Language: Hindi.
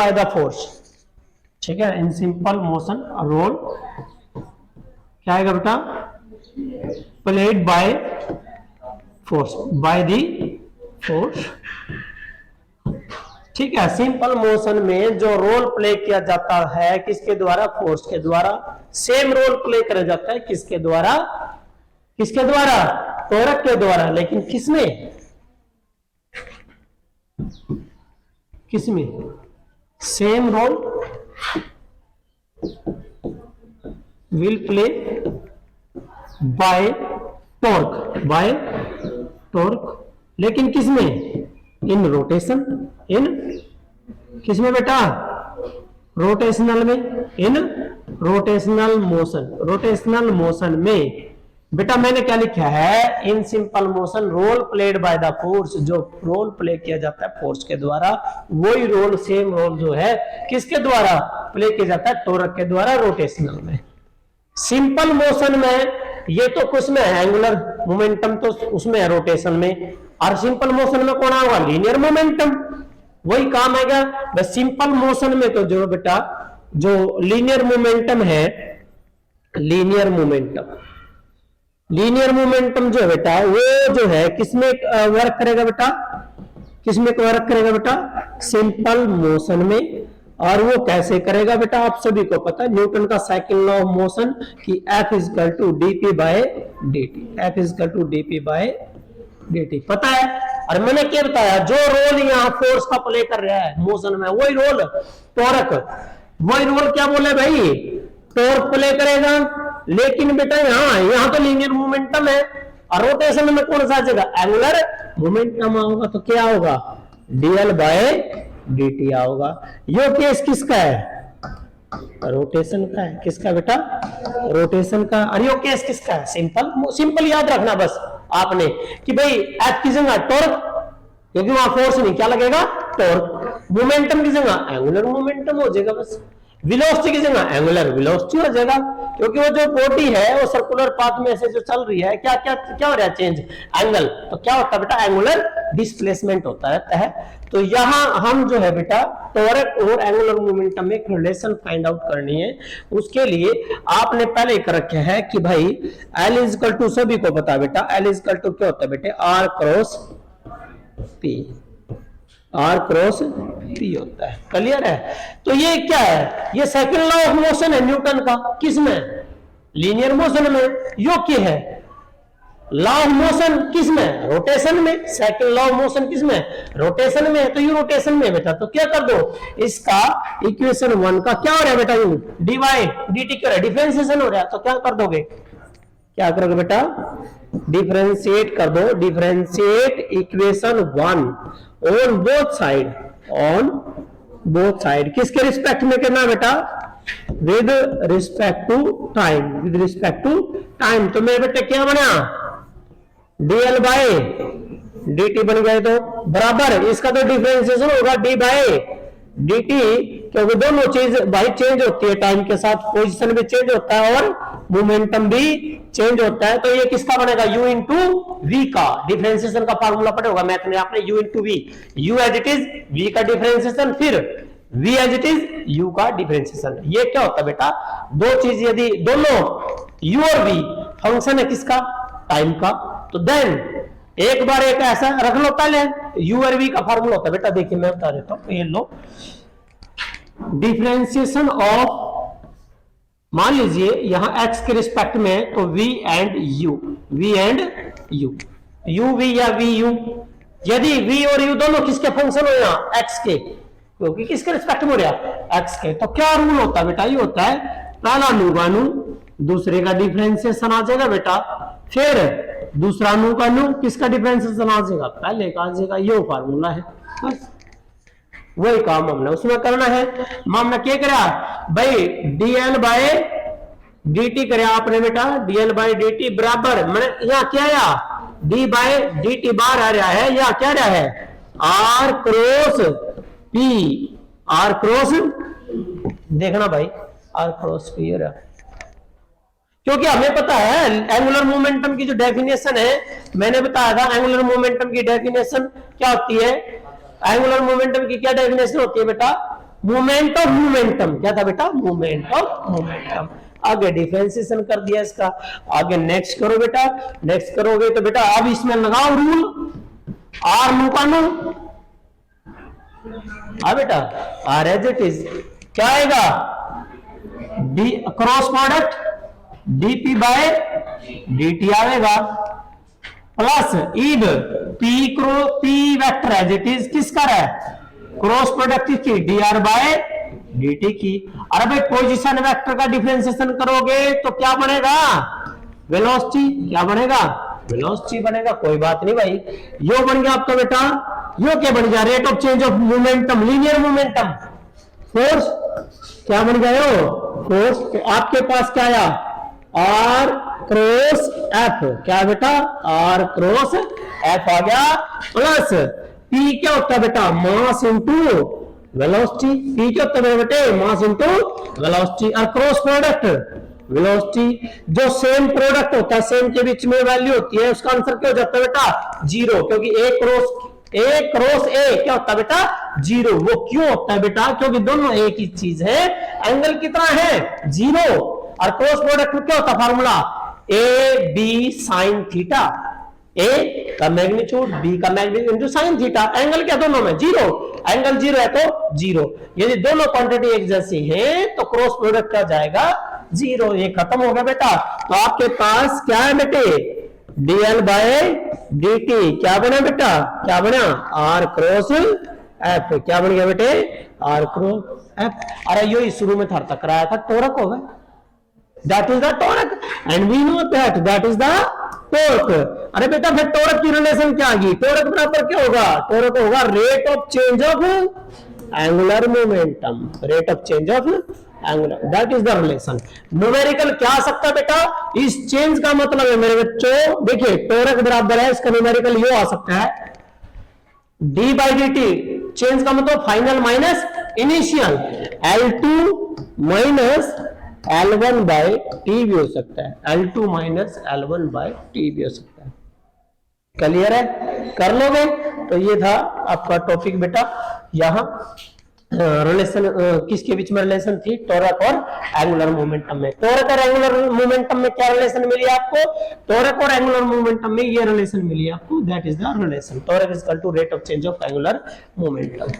बाय द फोर्स, ठीक है, इन सिंपल मोशन रोल क्या आएगा बेटा, played by force, by the force, ठीक है। सिंपल मोशन में जो रोल प्ले किया जाता है किसके द्वारा, फोर्स के द्वारा। सेम रोल प्ले किया जाता है किसके द्वारा, किसके द्वारा, टॉर्क के द्वारा, लेकिन किसमें, किसमें, same role will play by torque, by torque, लेकिन किसमें, इन रोटेशन, इन किसमें बेटा, रोटेशनल में, in rotational motion, rotational motion में बेटा मैंने क्या लिखा है, in simple motion role played by the force, जो रोल प्ले किया जाता है फोर्स के द्वारा, वही रोल, सेम रोल जो है किसके द्वारा प्ले किया जाता है, टॉर्क के द्वारा रोटेशनल में। सिंपल मोशन में ये तो कुछ में है, एंगुलर मोमेंटम तो उसमें है रोटेशन में, और सिंपल मोशन में कौन आएगा, लीनियर मोमेंटम, वही काम आएगा। बस सिंपल मोशन में तो जो बेटा जो लीनियर मोमेंटम है, लीनियर मोमेंटम, लीनियर मोमेंटम जो बेटा वो जो है किसमें वर्क करेगा बेटा, किसमें वर्क करेगा बेटा, सिंपल मोशन में। और वो कैसे करेगा बेटा, आप सभी को पता है न्यूटन का सेकंड लॉ ऑफ मोशन कि F equal to dp by dt, F equal to dp by dt पता है। और मैंने क्या बताया, जो रोल यहाँ फोर्स का प्ले कर रहा है मोशन में, वही रोल टॉर्क, वही रोल क्या बोले भाई, टॉर्क प्ले करेगा। लेकिन बेटा यहाँ तो लीनियर मोमेंटम है, और रोटेशन में कौन सा जगह, एंगुलर मोमेंटम होगा, तो क्या होगा, dl बाय dt होगा। यो केस किसका है, रोटेशन का है, किसका बेटा, रोटेशन का। और यो केस किसका है, सिंपल, सिंपल याद रखना बस आपने कि भाई एफ की जगह टॉर्क, क्योंकि वहां फोर्स नहीं, क्या लगेगा, टॉर्क। मोमेंटम की जगह एंगुलर मोमेंटम हो जाएगा बस। वेलोसिटी की जगह एंगुलर वेलोसिटी हो जाएगा, क्योंकि वो जो बॉडी है वो सर्कुलर पाथ में से जो चल रही है, क्या क्या क्या हो रहा है, चेंज एंगल, तो क्या होता है बेटा, एंगुलर डिस्प्लेसमेंट होता रहता है। तो यहां हम जो है बेटा टॉर्क और एंगुलर मोमेंटम में एक रिलेशन फाइंड आउट करनी है। उसके लिए आपने पहले कर रखा है कि भाई L इक्वल टू, सभी को पता है बेटा L इक्वल टू क्या होता है बेटे, R cross P, R cross P होता है, क्लियर है। तो ये क्या है, ये सेकंड लॉ ऑफ मोशन है न्यूटन का, किसमें, लीनियर मोशन में। यो क्या है, लॉ ऑफ मोशन किसमें, रोटेशन में। सेकंड लॉ ऑफ मोशन किसमें, रोटेशन में, तो यू रोटेशन में बेटा। तो क्या कर दो, इसका इक्वेशन 1 का क्या हो रहा है बेटा, U D by D T क्या डिफरेंशिएशन हो रहा है, तो क्या कर दोगे, क्या करोगे बेटा, डिफरेंशिएट कर दो, differentiate equation 1 on both side, on both side, किसके रिस्पेक्ट में करना बेटा, with respect to time, with respect to time. तो मेरे बेटे क्या बना, dl बाय dt बन गए, तो बराबर इसका तो डिफरेंशिएशन होगा d बाय dt, क्योंकि दोनों चीज भाई चेंज होती है टाइम के साथ, पोजीशन भी चेंज होता है और मोमेंटम भी चेंज होता है। तो ये किसका बनेगा, u इंटू वी का, डिफरेंशिएशन का फार्मूला पढ़े होगा मैथ में आपने, u into v, u as it is v का डिफरेंशिएशन, फिर v as it is u का डिफरेंशिएशन। ये क्या होता है बेटा, दो चीज यदि दोनों u और v फंक्शन है किसका, टाइम का, तो देन एक बार एक ऐसा रख लो, पहले u और v का फार्मूला होता है बेटा, देखिए मैं बता देता हूं, ये लो डिफरेंशिएशन ऑफ, मान लीजिए यहां x के रिस्पेक्ट में, तो v and u, v and u, u v या v u, यदि v और u दोनों किसके फंक्शन हो, यहां x के, क्योंकि किसके रिस्पेक्ट में हो रहा, x के, तो क्या रूल होता है बेटा, ये होता है पहला नु का नु, दूसरे का डिफरेंशिएशन आ जाएगा बेटा, फिर दूसरा नु का नु, किसका डिफरेंशिएशन आ जाएगा, पहले का आ जाएगा, ये फार्मूला है, बस वही काम हमने उसमें करना है। हमने क्या करा भाई, dl बाय dt करे आपने बेटा, dl बाय dt बराबर, मैंने यहाँ क्या आया, d बाय dt बार आ रहा है, यहाँ क्या रहा है, r cross p, r cross, देखना भाई r क्रॉस p हो रहा, क्योंकि हमें पता है एंगुलर मोमेंटम की जो डेफिनेशन है, मैंने बताया था एंगुलर मोमेंटम की डेफिनेशन क्या होती है, एंगुलर मोमेंटम की क्या डेफिनेशन होती है बेटा, मोमेंट ऑफ मोमेंटम, क्या था बेटा? Moment of momentum. आगे डिफरेंशिएशन कर दिया इसका। आगे नेक्स्ट करो बेटा, नेक्स्ट करोगे तो बेटा अब इसमें लगाओ रूल, आर मुकानो। हाँ बेटा, आर एज इट इज क्या आएगा? D cross product DP by DT आएगा, प्लस इड P vector as it is किसका है? क्रॉस प्रोडक्ट की डी आर बाय dt की। अरे भाई पोजीशन वेक्टर का डिफरेंशिएशन करोगे तो क्या बनेगा? वेलोसिटी। क्या बनेगा? वेलोसिटी बनेगा। कोई बात नहीं भाई, यो बन गया आपका बेटा, यो क्या बन गया? Rate of change of momentum, linear momentum. Force क्या बन गया? यो फोर्स। तो आपके पास क्या आया? R cross F. क्या बेटा? आर क्रॉस एफ आ गया, प्लस पी क्या होता है बेटा? Mass into velocity. पी क्या होता है बेटे? Mass into velocity. और क्रॉस प्रोडक्ट वेलोसिटी, जो सेम प्रोडक्ट होता है, सेम के बीच में वैल्यू होती है, उसका आंसर क्या हो जाता है बेटा? जीरो। क्योंकि ए क्रॉस ए क्या होता है बेटा? जीरो। वो क्यों होता है बेटा? क्योंकि दोनों एक ही चीज है, एंगल कितना है? जीरो। और क्रॉस प्रोडक्ट में क्या होता है formula? A B sine theta. A का मैग्नीट्यूड, बी का magnitude into sine theta. Angle क्या दोनों में? जीरो। एंगल जीरो है तो जीरो। यदि दोनों क्वांटिटी एक जैसी है तो क्रॉस प्रोडक्ट क्या जाएगा? जीरो। ये खत्म हो गया बेटा। तो आपके पास क्या है बेटे? dl बाय dt क्या बना बेटा? क्या बना? R cross F. क्या बन गया बेटे? R cross F. अरे यो शुरू में था कराया था, टोरक होगा, that is the torque and we know that is the torque. अरे बेटा फिर टोरक की रिलेशन क्या आ गई? टोरक बराबर क्या होगा? टोरक होगा rate of change of angular momentum. Rate of change of angular, that is the relation. Numerical क्या आ सकता है बेटा? इस चेंज का मतलब है मेरे बच्चों, देखिए टोरक बराबर है, इसका न्यूमेरिकल ये आ सकता है D by D T. Change का मतलब final minus initial, L2 minus L1 by T भी हो सकता है, L2 minus L1 by T भी हो सकता है। क्लियर है? कर लोगे? तो ये था आपका टॉपिक बेटा। यहां रिलेशन किसके बीच में रिलेशन थी? टोरक और एंगुलर मोमेंटम में। टोरक और एंगुलर मोमेंटम में क्या रिलेशन मिली आपको? टोरक और एंगुलर मोमेंटम में ये रिलेशन मिली आपको, that is the relation. Torque is equal to rate of change of angular momentum.